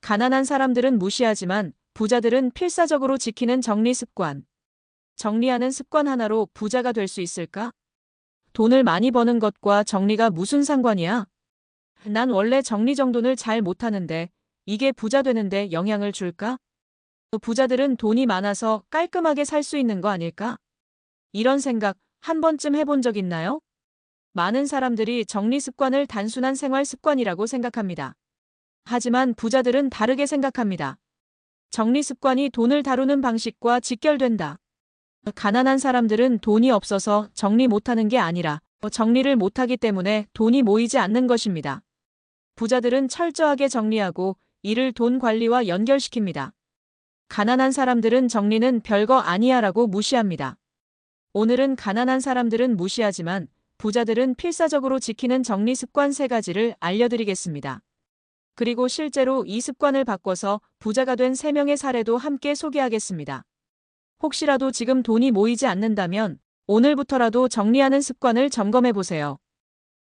가난한 사람들은 무시하지만 부자들은 필사적으로 지키는 정리 습관. 정리하는 습관 하나로 부자가 될 수 있을까? 돈을 많이 버는 것과 정리가 무슨 상관이야? 난 원래 정리정돈을 잘 못하는데 이게 부자 되는데 영향을 줄까? 부자들은 돈이 많아서 깔끔하게 살 수 있는 거 아닐까? 이런 생각 한 번쯤 해본 적 있나요? 많은 사람들이 정리 습관을 단순한 생활 습관이라고 생각합니다. 하지만 부자들은 다르게 생각합니다. 정리 습관이 돈을 다루는 방식과 직결된다. 가난한 사람들은 돈이 없어서 정리 못하는 게 아니라 정리를 못하기 때문에 돈이 모이지 않는 것입니다. 부자들은 철저하게 정리하고 이를 돈 관리와 연결시킵니다. 가난한 사람들은 정리는 별거 아니야라고 무시합니다. 오늘은 가난한 사람들은 무시하지만 부자들은 필사적으로 지키는 정리 습관 3가지를 알려드리겠습니다. 그리고 실제로 이 습관을 바꿔서 부자가 된 3명의 사례도 함께 소개하겠습니다. 혹시라도 지금 돈이 모이지 않는다면 오늘부터라도 정리하는 습관을 점검해 보세요.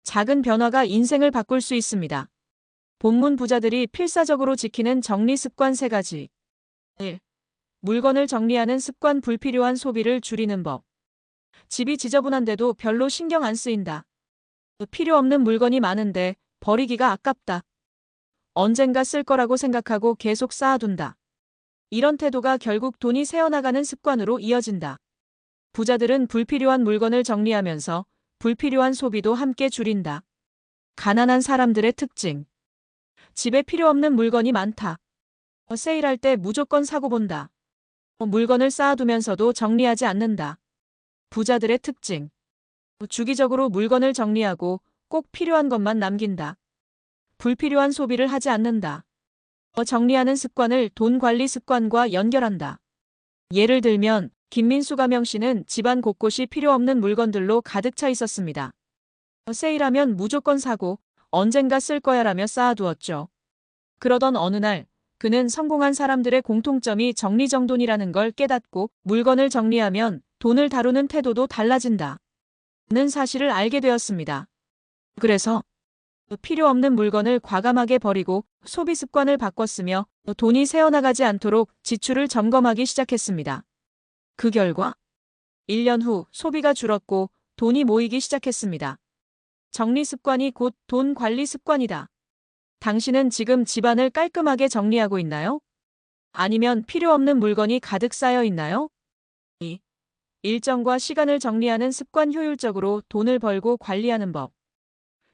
작은 변화가 인생을 바꿀 수 있습니다. 본문 부자들이 필사적으로 지키는 정리 습관 3가지. 1. 물건을 정리하는 습관. 불필요한 소비를 줄이는 법. 집이 지저분한데도 별로 신경 안 쓰인다. 필요 없는 물건이 많은데 버리기가 아깝다. 언젠가 쓸 거라고 생각하고 계속 쌓아둔다. 이런 태도가 결국 돈이 새어나가는 습관으로 이어진다. 부자들은 불필요한 물건을 정리하면서 불필요한 소비도 함께 줄인다. 가난한 사람들의 특징. 집에 필요 없는 물건이 많다. 세일할 때 무조건 사고 본다. 물건을 쌓아두면서도 정리하지 않는다. 부자들의 특징. 주기적으로 물건을 정리하고 꼭 필요한 것만 남긴다. 불필요한 소비를 하지 않는다. 정리하는 습관을 돈 관리 습관과 연결한다. 예를 들면 김민수 가명씨는 집안 곳곳이 필요 없는 물건들로 가득 차 있었습니다. 세일하면 무조건 사고 언젠가 쓸 거야라며 쌓아두었죠. 그러던 어느 날 그는 성공한 사람들의 공통점이 정리정돈이라는 걸 깨닫고 물건을 정리하면 돈을 다루는 태도도 달라진다. 는 사실을 알게 되었습니다. 그래서 필요 없는 물건을 과감하게 버리고 소비 습관을 바꿨으며 돈이 새어나가지 않도록 지출을 점검하기 시작했습니다. 그 결과 1년 후 소비가 줄었고 돈이 모이기 시작했습니다. 정리 습관이 곧 돈 관리 습관이다. 당신은 지금 집안을 깔끔하게 정리하고 있나요? 아니면 필요 없는 물건이 가득 쌓여 있나요? 2. 일정과 시간을 정리하는 습관. 효율적으로 돈을 벌고 관리하는 법.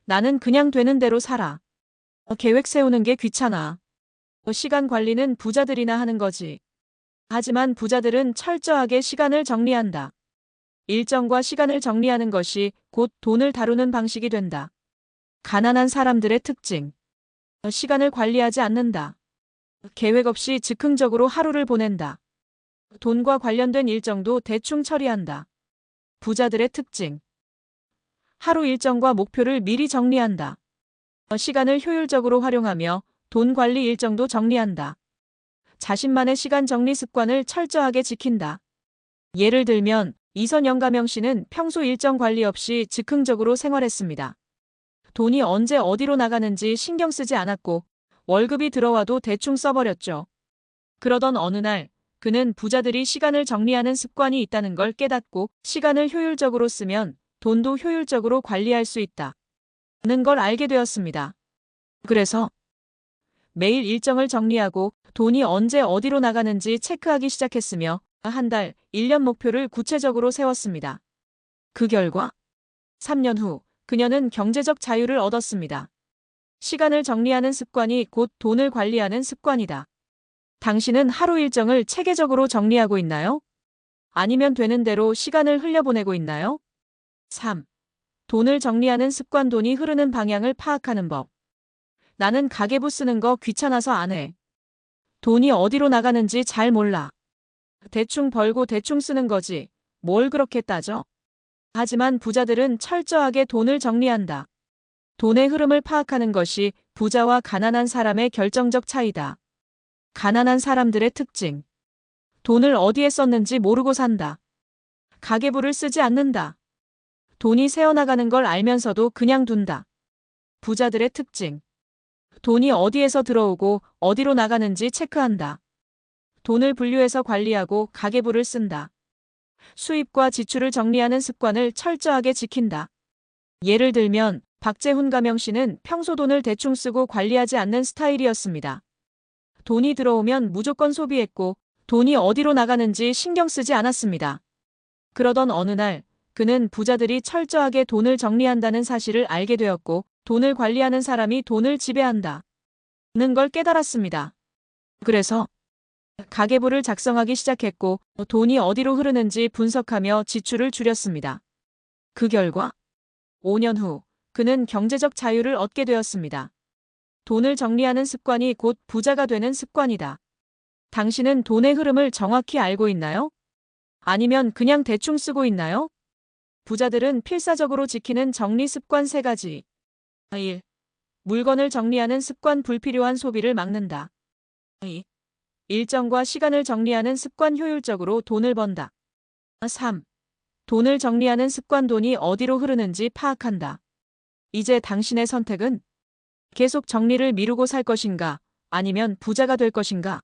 나는 그냥 되는 대로 살아. 계획 세우는 게 귀찮아. 시간 관리는 부자들이나 하는 거지. 하지만 부자들은 철저하게 시간을 정리한다. 일정과 시간을 정리하는 것이 곧 돈을 다루는 방식이 된다. 가난한 사람들의 특징. 시간을 관리하지 않는다. 계획 없이 즉흥적으로 하루를 보낸다. 돈과 관련된 일정도 대충 처리한다. 부자들의 특징. 하루 일정과 목표를 미리 정리한다. 시간을 효율적으로 활용하며 돈 관리 일정도 정리한다. 자신만의 시간 정리 습관을 철저하게 지킨다. 예를 들면 이선영 가명씨는 평소 일정 관리 없이 즉흥적으로 생활했습니다. 돈이 언제 어디로 나가는지 신경 쓰지 않았고 월급이 들어와도 대충 써버렸죠. 그러던 어느 날 그는 부자들이 시간을 정리하는 습관이 있다는 걸 깨닫고 시간을 효율적으로 쓰면 돈도 효율적으로 관리할 수 있다. 는 걸 알게 되었습니다. 그래서 매일 일정을 정리하고 돈이 언제 어디로 나가는지 체크하기 시작했으며 한 달, 1년 목표를 구체적으로 세웠습니다. 그 결과 3년 후 그녀는 경제적 자유를 얻었습니다. 시간을 정리하는 습관이 곧 돈을 관리하는 습관이다. 당신은 하루 일정을 체계적으로 정리하고 있나요? 아니면 되는 대로 시간을 흘려보내고 있나요? 3. 돈을 정리하는 습관. 돈이 흐르는 방향을 파악하는 법. 나는 가계부 쓰는 거 귀찮아서 안 해. 돈이 어디로 나가는지 잘 몰라. 대충 벌고 대충 쓰는 거지. 뭘 그렇게 따져? 하지만 부자들은 철저하게 돈을 정리한다. 돈의 흐름을 파악하는 것이 부자와 가난한 사람의 결정적 차이다. 가난한 사람들의 특징. 돈을 어디에 썼는지 모르고 산다. 가계부를 쓰지 않는다. 돈이 새어나가는 걸 알면서도 그냥 둔다. 부자들의 특징. 돈이 어디에서 들어오고 어디로 나가는지 체크한다. 돈을 분류해서 관리하고 가계부를 쓴다. 수입과 지출을 정리하는 습관을 철저하게 지킨다. 예를 들면 박재훈 가명 씨는 평소 돈을 대충 쓰고 관리하지 않는 스타일이었습니다. 돈이 들어오면 무조건 소비했고 돈이 어디로 나가는지 신경 쓰지 않았습니다. 그러던 어느 날 그는 부자들이 철저하게 돈을 정리한다는 사실을 알게 되었고 돈을 관리하는 사람이 돈을 지배한다는 걸 깨달았습니다. 그래서 가계부를 작성하기 시작했고 돈이 어디로 흐르는지 분석하며 지출을 줄였습니다. 그 결과 5년 후 그는 경제적 자유를 얻게 되었습니다. 돈을 정리하는 습관이 곧 부자가 되는 습관이다. 당신은 돈의 흐름을 정확히 알고 있나요? 아니면 그냥 대충 쓰고 있나요? 부자들은 필사적으로 지키는 정리 습관 3가지. 1. 물건을 정리하는 습관 불필요한 소비를 막는다. 2. 일정과 시간을 정리하는 습관 효율적으로 돈을 번다. 3. 돈을 정리하는 습관 돈이 어디로 흐르는지 파악한다. 이제 당신의 선택은 계속 정리를 미루고 살 것인가 아니면 부자가 될 것인가?